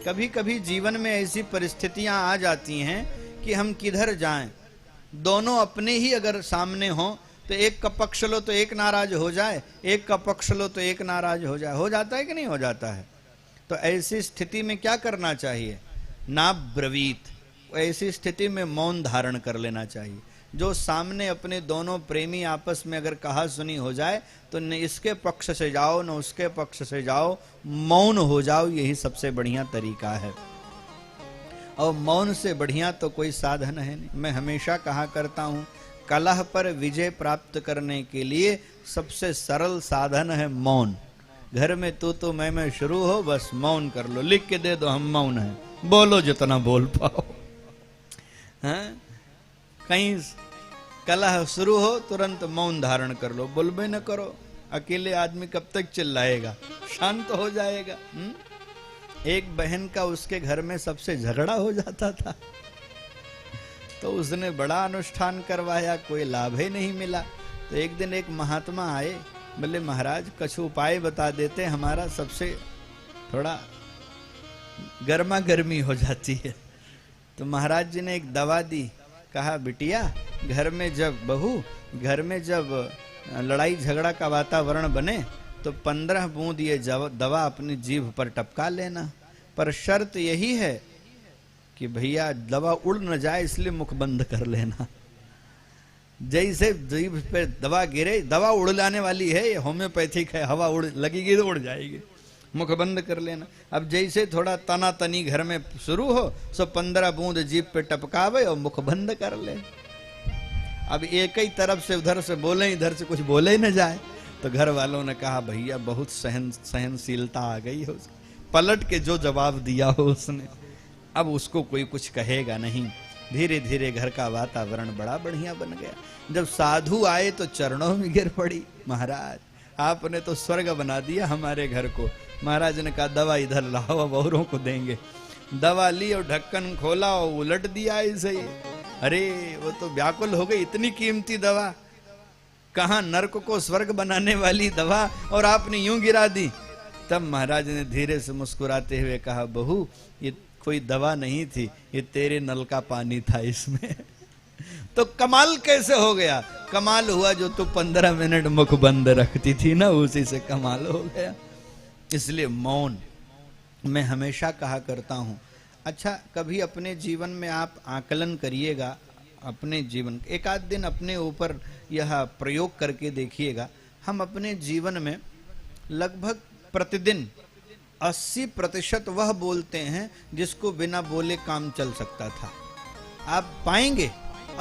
कभी कभी जीवन में ऐसी परिस्थितियां आ जाती हैं कि हम किधर जाएं, दोनों अपने ही अगर सामने हो तो एक का पक्ष लो तो एक नाराज हो जाए, एक का पक्ष लो तो एक नाराज हो जाए। हो जाता है कि नहीं हो जाता है? तो ऐसी स्थिति में क्या करना चाहिए? ना ब्रवीत, ऐसी स्थिति में मौन धारण कर लेना चाहिए। जो सामने अपने दोनों प्रेमी आपस में अगर कहा सुनी हो जाए तो न इसके पक्ष से जाओ न उसके पक्ष से जाओ, मौन हो जाओ, यही सबसे बढ़िया तरीका है। और मौन से बढ़िया तो कोई साधन है नहीं। मैं हमेशा कहा करता हूं, कलह पर विजय प्राप्त करने के लिए सबसे सरल साधन है मौन। घर में तू मैं शुरू हो, बस मौन कर लो, लिख के दे दो हम मौन है, बोलो जितना बोल पाओ। हैं? कहीं कलह शुरू हो तुरंत मौन धारण कर लो, बोलबे न करो। अकेले आदमी कब तक चिल्लाएगा, शांत हो जाएगा। एक बहन का उसके घर में सबसे झगड़ा हो जाता था, तो उसने बड़ा अनुष्ठान करवाया, कोई लाभ ही नहीं मिला। तो एक दिन एक महात्मा आए, बोले महाराज कुछ उपाय बता देते, हमारा सबसे थोड़ा गर्मा गर्मी हो जाती है। तो महाराज जी ने एक दवा दी, कहा बिटिया घर में जब लड़ाई झगड़ा का वातावरण बने तो 15 बूंद ये दवा अपनी जीभ पर टपका लेना, पर शर्त यही है कि भैया दवा उड़ न जाए, इसलिए मुख बंद कर लेना। जैसे जीभ पे दवा गिरे, दवा उड़ जाने वाली है, ये होम्योपैथिक है, हवा उड़ लगेगी तो उड़ जाएगी, मुख बंद कर लेना। अब जैसे थोड़ा तना तनी घर में शुरू हो, सो 15 बूंद जीभ पे टपकावे और मुख बंद कर ले। अब एक ही तरफ से उधर से बोले, इधर से कुछ बोले ही न जाए। तो घर वालों ने कहा भैया बहुत सहनशीलता आ गई है, पलट के जो जवाब दिया हो उसने, अब उसको कोई कुछ कहेगा नहीं। धीरे धीरे घर का वातावरण बड़ा बढ़िया बन गया। जब साधु आए तो चरणों में गिर पड़ी, महाराज आपने तो स्वर्ग बना दिया हमारे घर को। महाराज ने कहा दवा इधर लाओ, अब औरों को देंगे। दवा ली और ढक्कन खोला और उलट दिया ऐसे ही। अरे वो तो व्याकुल हो गई, इतनी कीमती दवा, कहां नरक को स्वर्ग बनाने वाली दवा, और आपने यूं गिरा दी। तब महाराज ने धीरे से मुस्कुराते हुए कहा बहू ये कोई दवा नहीं थी, ये तेरे नल का पानी था इसमें। तो कमाल कैसे हो गया? कमाल हुआ जो तू 15 मिनट मुख बंद रखती थी ना, उसी से कमाल हो गया। इसलिए मौन मैं हमेशा कहा करता हूं। अच्छा कभी अपने जीवन में आप आकलन करिएगा, अपने जीवन एक आध दिन अपने ऊपर यह प्रयोग करके देखिएगा। हम अपने जीवन में लगभग प्रतिदिन 80% वह बोलते हैं जिसको बिना बोले काम चल सकता था। आप पाएंगे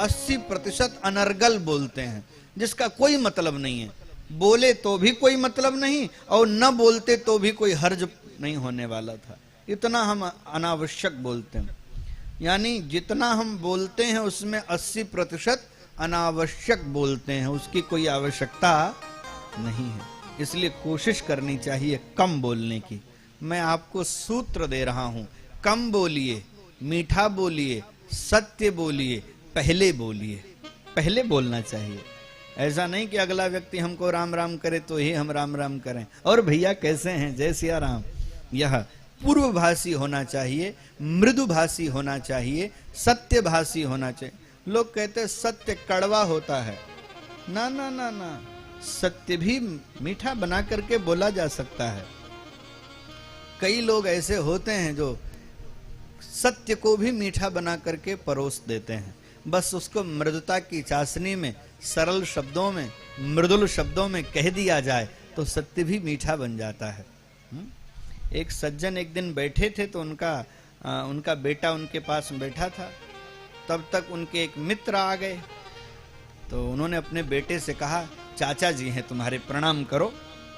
80% अनर्गल बोलते हैं जिसका कोई मतलब नहीं है। बोले तो भी कोई मतलब नहीं और न बोलते तो भी कोई हर्ज नहीं होने वाला था। इतना हम अनावश्यक बोलते हैं, यानी जितना हम बोलते हैं उसमें 80% अनावश्यक बोलते हैं, उसकी कोई आवश्यकता नहीं है। इसलिए कोशिश करनी चाहिए कम बोलने की। मैं आपको सूत्र दे रहा हूं, कम बोलिए, मीठा बोलिए, सत्य बोलिए, पहले बोलिए। पहले बोलना चाहिए। ऐसा नहीं कि अगला व्यक्ति हमको राम राम करे तो ही हम राम राम करें, और भैया कैसे हैं, जय सिया राम। यह पूर्वभाषी होना चाहिए, मृदुभाषी होना चाहिए, सत्यभाषी होना चाहिए। लोग कहते हैं सत्य कड़वा होता है। ना ना ना ना, सत्य भी मीठा बना करके बोला जा सकता है। कई लोग ऐसे होते हैं जो सत्य को भी मीठा बना करके परोस देते हैं, बस उसको मृदुता की चाशनी में, सरल शब्दों में, मृदुल शब्दों में कह दिया जाए तो सत्य भी मीठा बन जाता है। एक सज्जन एक दिन बैठे थे तो उनका बेटा उनके पास बैठा था। तब तक उनके एक मित्र आ गए, तो उन्होंने अपने बेटे से कहा चाचा जी हैं तुम्हारे, प्रणाम करो।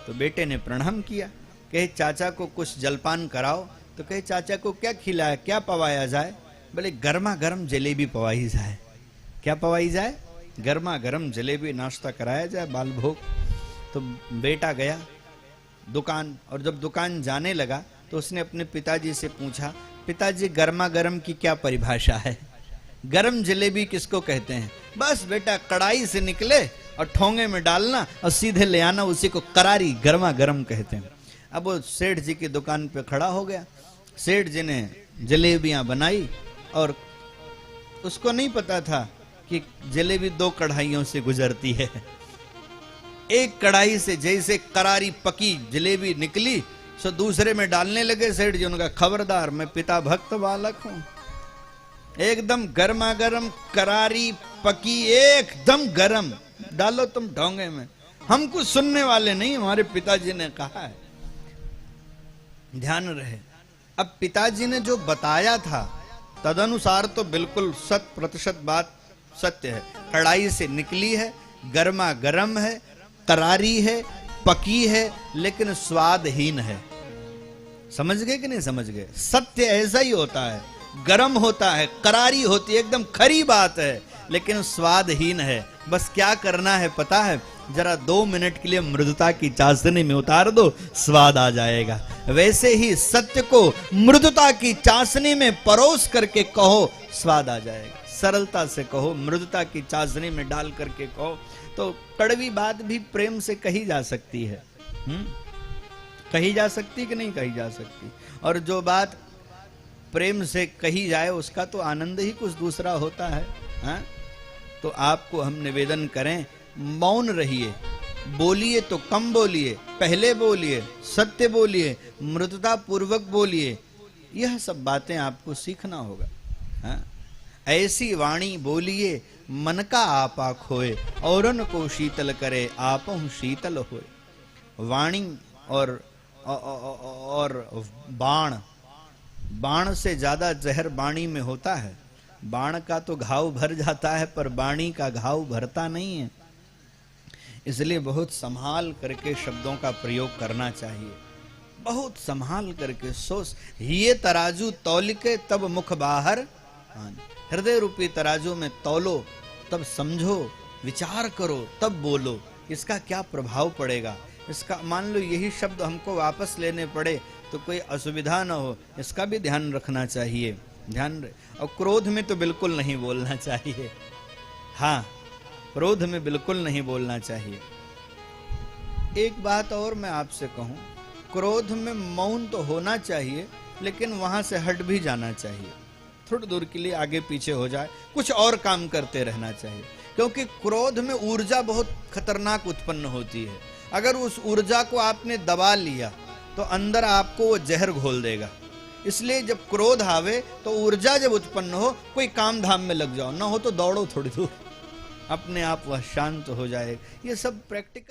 तो बेटे ने प्रणाम किया। कहे चाचा को कुछ जलपान कराओ। तो कहे चाचा को क्या खिलाया, क्या पवाया जाए? बोले गर्मा गर्म जलेबी पवाई जाए। क्या पवाई जाए? गर्मा गर्म जलेबी, नाश्ता कराया जाए, बाल भोग। तो बेटा गया दुकान, और जब दुकान जाने लगा तो उसने अपने पिताजी से पूछा, पिताजी गर्मा गर्म की क्या परिभाषा है? गरम जलेबी किसको कहते हैं? बस बेटा कढ़ाई से निकले और ठोंगे में डालना और सीधे ले आना, उसी को करारी गर्मा गर्म कहते हैं। अब वो सेठ जी की दुकान पे खड़ा हो गया सेठ जी ने जलेबियां बनाई और उसको नहीं पता था कि जलेबी 2 कढ़ाइयों से गुजरती है। एक कढ़ाई से जैसे करारी पकी जलेबी निकली सो दूसरे में डालने लगे सेठ जी। उनका खबरदार, मैं पिता भक्त बालक हूं। एकदम गर्मा गर्म करारी पकी, एकदम गर्म डालो तुम ढोंगे में। हम कुछ सुनने वाले नहीं, हमारे पिताजी ने कहा है, ध्यान रहे। अब पिताजी ने जो बताया था तदनुसार तो बिल्कुल 100% बात सत्य है। कढ़ाई से निकली है, गर्मा गर्म है, करारी है, पकी है, लेकिन स्वादहीन है। समझ गए कि नहीं समझ गए? सत्य ऐसा ही होता है, गर्म होता है, करारी होती है, एकदम खरी बात है, लेकिन स्वादहीन है। बस क्या करना है पता है? जरा 2 मिनट के लिए मृदुता की चाशनी में उतार दो, स्वाद आ जाएगा। वैसे ही सत्य को मृदुता की चाशनी में परोस करके कहो, स्वाद आ जाएगा। सरलता से कहो, मृदुता की चाशनी में डाल करके कहो, तो कड़वी बात भी प्रेम से कही जा सकती है। कही जा सकती कि नहीं कही जा सकती? और जो बात प्रेम से कही जाए उसका तो आनंद ही कुछ दूसरा होता है। हाँ? तो आपको हम निवेदन करें, मौन रहिए, बोलिए तो कम बोलिए, पहले बोलिए, सत्य बोलिए, मृदुता पूर्वक बोलिए। यह सब बातें आपको सीखना होगा। हाँ? ऐसी वाणी बोलिए मन का आपा खोए, औरन को शीतल करे आपहु शीतल होए। वाणी और बाण से ज्यादा जहर वाणी में होता है। बाण का तो घाव भर जाता है, पर वाणी का घाव भरता नहीं है। इसलिए बहुत संभाल करके शब्दों का प्रयोग करना चाहिए, बहुत संभाल करके। सोच, ये तराजू तौल के तब मुख बाहर, हृदय रूपी तराजू में तौलो, तब समझो, विचार करो, तब बोलो। इसका क्या प्रभाव पड़ेगा? इसका मान लो यही शब्द हमको वापस लेने पड़े तो कोई असुविधा न हो, इसका भी ध्यान रखना चाहिए। ध्यान रहे। और क्रोध में तो बिल्कुल नहीं बोलना चाहिए। हाँ, क्रोध में बिल्कुल नहीं बोलना चाहिए। एक बात और मैं आपसे कहूं, क्रोध में मौन तो होना चाहिए, लेकिन वहां से हट भी जाना चाहिए। थोड़ी दूर के लिए आगे पीछे हो जाए, कुछ और काम करते रहना चाहिए, क्योंकि क्रोध में ऊर्जा बहुत खतरनाक उत्पन्न होती है। अगर उस ऊर्जा को आपने दबा लिया तो अंदर आपको वो जहर घोल देगा। इसलिए जब क्रोध आवे तो ऊर्जा जब उत्पन्न हो, कोई काम धाम में लग जाओ, ना हो तो दौड़ो थोड़ी दूर, अपने आप वह शांत हो जाए। ये सब प्रैक्टिकल